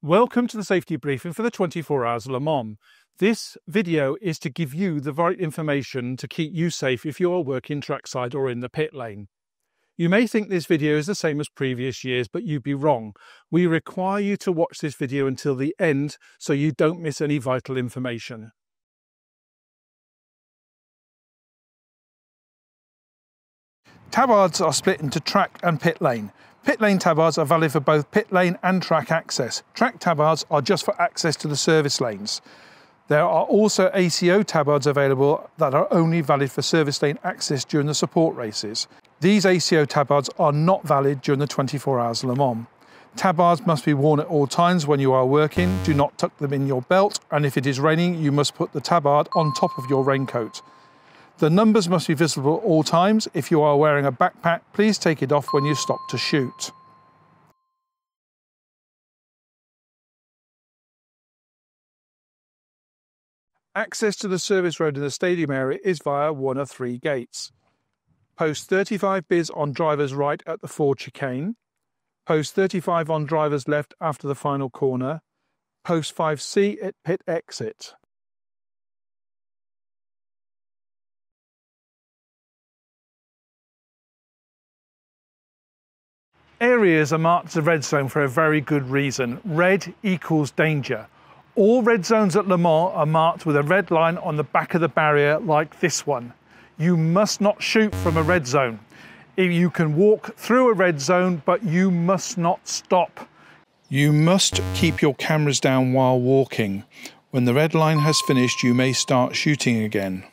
Welcome to the safety briefing for the 24 Hours of Le Mans. This video is to give you the right information to keep you safe if you are working trackside or in the pit lane. You may think this video is the same as previous years, but you'd be wrong. We require you to watch this video until the end so you don't miss any vital information. Tabards are split into track and pit lane. Pit lane tabards are valid for both pit lane and track access. Track tabards are just for access to the service lanes. There are also ACO tabards available that are only valid for service lane access during the support races. These ACO tabards are not valid during the 24 Hours of Le Mans. Tabards must be worn at all times when you are working. Do not tuck them in your belt, and if it is raining, you must put the tabard on top of your raincoat. The numbers must be visible at all times. If you are wearing a backpack, please take it off when you stop to shoot. Access to the service road in the stadium area is via one of three gates. Post 35 bis on driver's right at the Ford chicane. Post 35 on driver's left after the final corner. Post 5C at pit exit. Areas are marked as a red zone for a very good reason. Red equals danger. All red zones at Le Mans are marked with a red line on the back of the barrier like this one. You must not shoot from a red zone. You can walk through a red zone, but you must not stop. You must keep your cameras down while walking. When the red line has finished, you may start shooting again.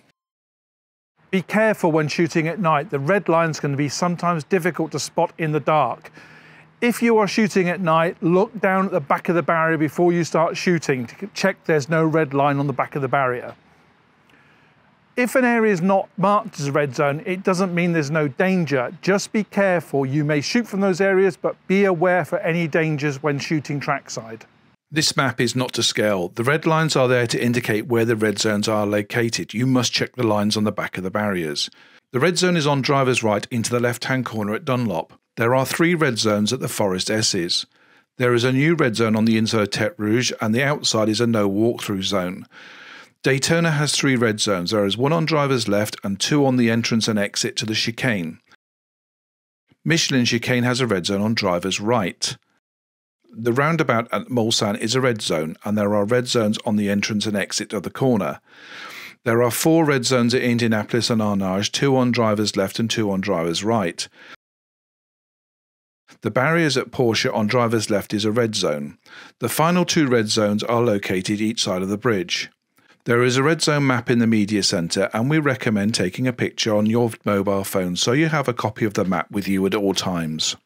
Be careful when shooting at night. The red line's going to be sometimes difficult to spot in the dark. If you are shooting at night, look down at the back of the barrier before you start shooting to check there's no red line on the back of the barrier. If an area is not marked as a red zone, it doesn't mean there's no danger. Just be careful. You may shoot from those areas, but be aware for any dangers when shooting trackside. This map is not to scale. The red lines are there to indicate where the red zones are located. You must check the lines on the back of the barriers. The red zone is on driver's right into the left-hand corner at Dunlop. There are 3 red zones at the Forest S's. There is a new red zone on the inside of Tete Rouge, and the outside is a no walkthrough zone. Daytona has 3 red zones. There is 1 on driver's left and 2 on the entrance and exit to the chicane. Michelin chicane has a red zone on driver's right. The roundabout at Mulsanne is a red zone, and there are red zones on the entrance and exit of the corner. There are 4 red zones at Indianapolis and Arnage, 2 on driver's left and 2 on driver's right. The barriers at Porsche on driver's left is a red zone. The final 2 red zones are located each side of the bridge. There is a red zone map in the media centre, and we recommend taking a picture on your mobile phone so you have a copy of the map with you at all times.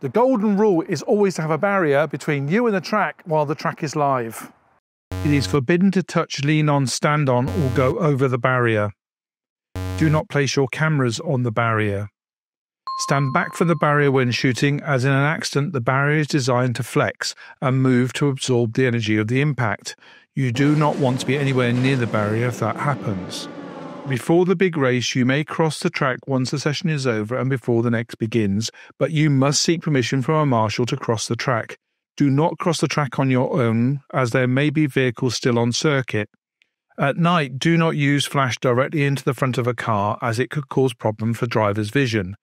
The golden rule is always to have a barrier between you and the track while the track is live. It is forbidden to touch, lean on, stand on, or go over the barrier. Do not place your cameras on the barrier. Stand back from the barrier when shooting, as in an accident the barrier is designed to flex and move to absorb the energy of the impact. You do not want to be anywhere near the barrier if that happens. Before the big race, you may cross the track once the session is over and before the next begins, but you must seek permission from a marshal to cross the track. Do not cross the track on your own, as there may be vehicles still on circuit. At night, do not use flash directly into the front of a car, as it could cause problems for driver's vision.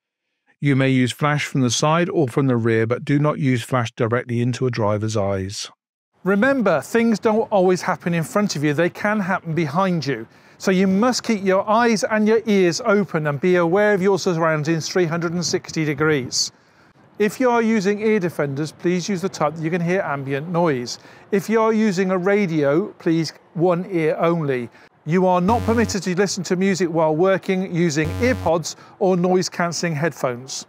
You may use flash from the side or from the rear, but do not use flash directly into a driver's eyes. Remember, things don't always happen in front of you, they can happen behind you. So you must keep your eyes and your ears open and be aware of your surroundings 360 degrees. If you are using ear defenders, please use the type that you can hear ambient noise. If you are using a radio, please one ear only. You are not permitted to listen to music while working using earpods or noise-cancelling headphones.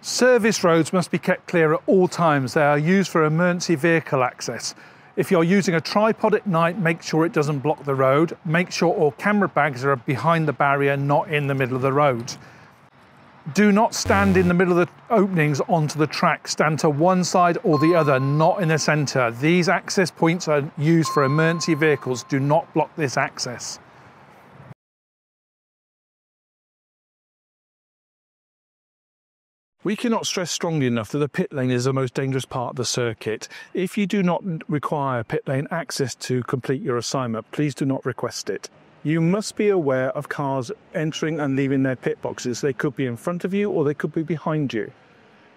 Service roads must be kept clear at all times. They are used for emergency vehicle access. If you're using a tripod at night, make sure it doesn't block the road. Make sure all camera bags are behind the barrier, not in the middle of the road. Do not stand in the middle of the openings onto the track. Stand to one side or the other, not in the centre. These access points are used for emergency vehicles. Do not block this access. We cannot stress strongly enough that the pit lane is the most dangerous part of the circuit. If you do not require pit lane access to complete your assignment, please do not request it. You must be aware of cars entering and leaving their pit boxes. They could be in front of you or they could be behind you.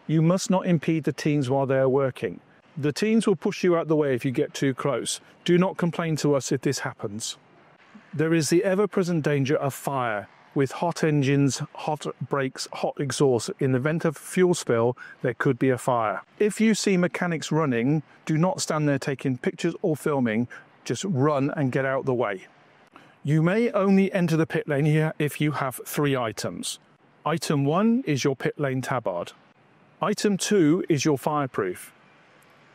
You must not impede the teams while they are working. The teams will push you out the way if you get too close. Do not complain to us if this happens. There is the ever-present danger of fire. With hot engines, hot brakes, hot exhaust, in the event of fuel spill, there could be a fire. If you see mechanics running, do not stand there taking pictures or filming, just run and get out the way. You may only enter the pit lane here if you have 3 items. Item 1 is your pit lane tabard. Item 2 is your fireproof.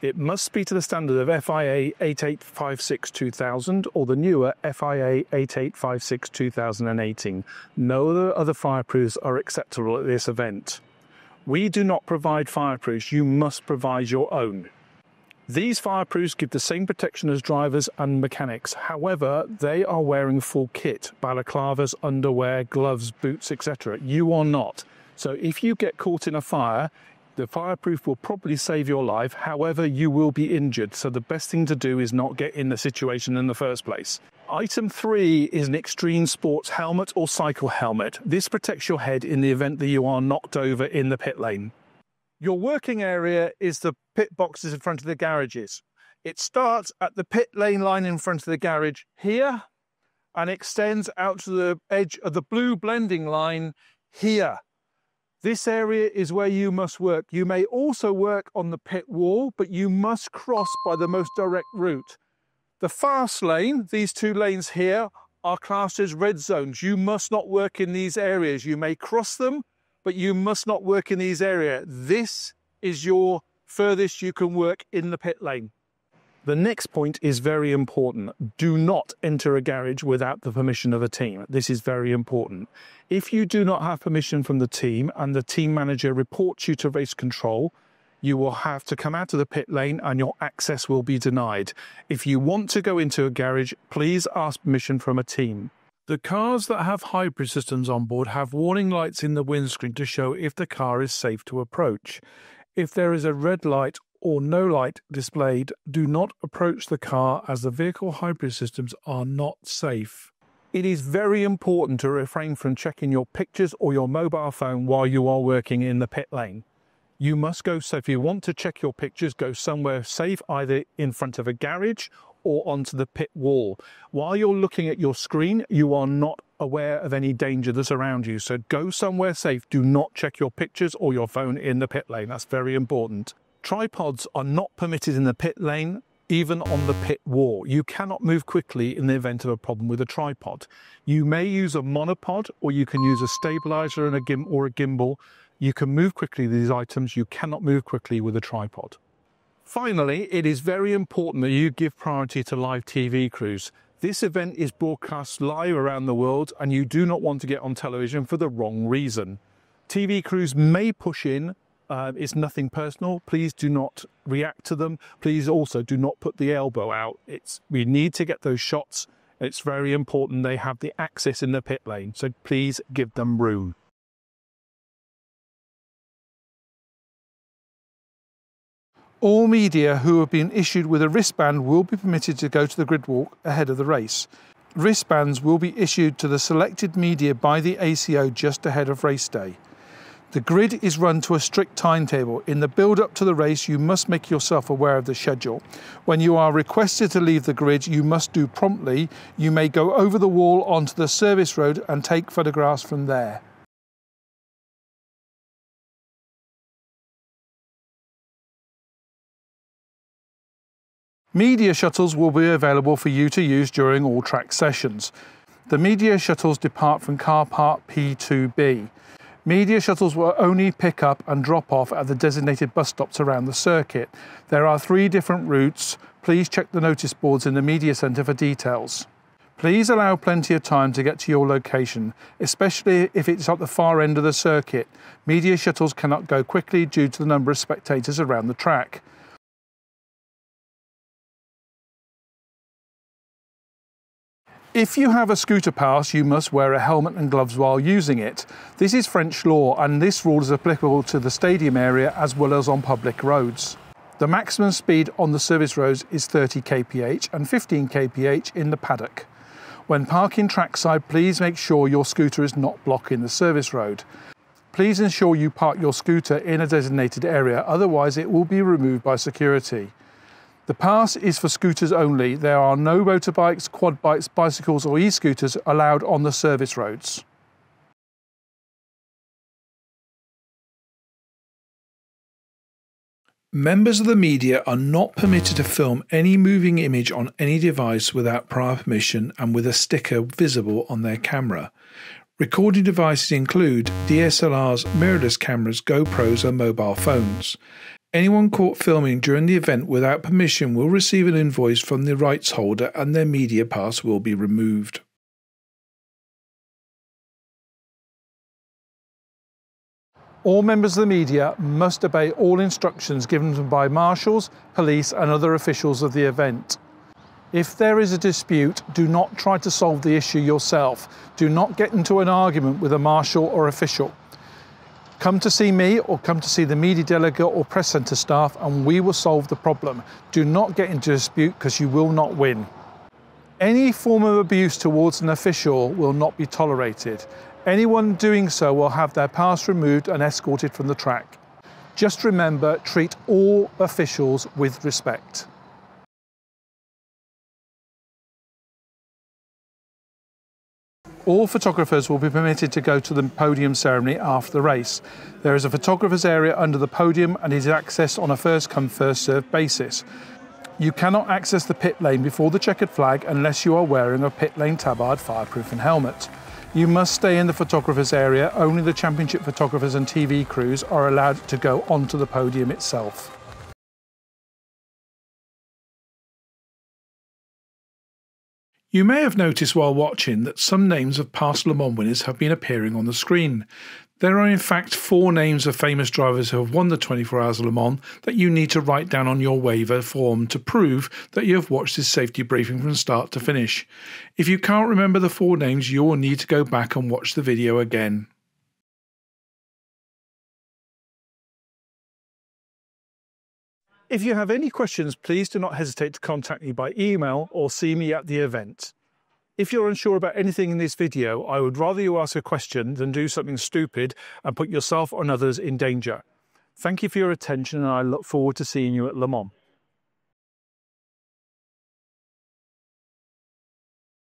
It must be to the standard of FIA 8856-2000 or the newer FIA 8856-2018. No other fireproofs are acceptable at this event. We do not provide fireproofs, you must provide your own. These fireproofs give the same protection as drivers and mechanics. However, they are wearing full kit, balaclavas, underwear, gloves, boots, etc. You are not. So if you get caught in a fire, the fireproof will probably save your life. However, you will be injured. So the best thing to do is not get in the situation in the first place. Item 3 is an extreme sports helmet or cycle helmet. This protects your head in the event that you are knocked over in the pit lane. Your working area is the pit boxes in front of the garages. It starts at the pit lane line in front of the garage here and extends out to the edge of the blue blending line here. This area is where you must work. You may also work on the pit wall, but you must cross by the most direct route. The fast lane, these 2 lanes here, are classed as red zones. You must not work in these areas. You may cross them, but you must not work in these areas. This is your furthest you can work in the pit lane. The next point is very important. Do not enter a garage without the permission of a team. This is very important. If you do not have permission from the team and the team manager reports you to race control, you will have to come out of the pit lane and your access will be denied. If you want to go into a garage, please ask permission from a team. The cars that have hybrid systems on board have warning lights in the windscreen to show if the car is safe to approach. If there is a red light or no light displayed, do not approach the car as the vehicle hybrid systems are not safe. It is very important to refrain from checking your pictures or your mobile phone while you are working in the pit lane. You must go, so if you want to check your pictures, go somewhere safe, either in front of a garage or onto the pit wall. While you're looking at your screen, you are not aware of any danger that's around you. So go somewhere safe. Do not check your pictures or your phone in the pit lane. That's very important. Tripods are not permitted in the pit lane, even on the pit wall. You cannot move quickly in the event of a problem with a tripod. You may use a monopod, or you can use a stabilizer and a gimbal. You can move quickly with these items. You cannot move quickly with a tripod. Finally, it is very important that you give priority to live TV crews. This event is broadcast live around the world and you do not want to get on television for the wrong reason. TV crews may push in. It's nothing personal. Please do not react to them. Please also do not put the elbow out. We need to get those shots. It's very important they have the access in the pit lane. So please give them room. All media who have been issued with a wristband will be permitted to go to the grid walk ahead of the race. Wristbands will be issued to the selected media by the ACO just ahead of race day. The grid is run to a strict timetable. In the build-up to the race, you must make yourself aware of the schedule. When you are requested to leave the grid, you must do promptly. You may go over the wall onto the service road and take photographs from there. Media shuttles will be available for you to use during all track sessions. The media shuttles depart from car park P2B. Media shuttles will only pick up and drop off at the designated bus stops around the circuit. There are 3 different routes. Please check the notice boards in the media centre for details. Please allow plenty of time to get to your location, especially if it's at the far end of the circuit. Media shuttles cannot go quickly due to the number of spectators around the track. If you have a scooter pass, you must wear a helmet and gloves while using it. This is French law, and this rule is applicable to the stadium area as well as on public roads. The maximum speed on the service roads is 30 kph and 15 kph in the paddock. When parking trackside, please make sure your scooter is not blocking the service road. Please ensure you park your scooter in a designated area, otherwise it will be removed by security. The pass is for scooters only. There are no motorbikes, quad bikes, bicycles or e-scooters allowed on the service roads. Members of the media are not permitted to film any moving image on any device without prior permission and with a sticker visible on their camera. Recording devices include DSLRs, mirrorless cameras, GoPros and mobile phones. Anyone caught filming during the event without permission will receive an invoice from the rights holder and their media pass will be removed. All members of the media must obey all instructions given them by marshals, police and other officials of the event. If there is a dispute, do not try to solve the issue yourself. Do not get into an argument with a marshal or official. Come to see me or come to see the media delegate or press centre staff and we will solve the problem. Do not get into a dispute because you will not win. Any form of abuse towards an official will not be tolerated. Anyone doing so will have their pass removed and escorted from the track. Just remember, treat all officials with respect. All photographers will be permitted to go to the podium ceremony after the race. There is a photographer's area under the podium and is accessed on a first-come, first-served basis. You cannot access the pit lane before the checkered flag unless you are wearing a pit lane tabard, fireproof and helmet. You must stay in the photographer's area. Only the championship photographers and TV crews are allowed to go onto the podium itself. You may have noticed while watching that some names of past Le Mans winners have been appearing on the screen. There are in fact 4 names of famous drivers who have won the 24 Hours of Le Mans that you need to write down on your waiver form to prove that you have watched this safety briefing from start to finish. If you can't remember the 4 names, you will need to go back and watch the video again. If you have any questions, please do not hesitate to contact me by email or see me at the event. If you're unsure about anything in this video, I would rather you ask a question than do something stupid and put yourself and others in danger. Thank you for your attention and I look forward to seeing you at Le Mans.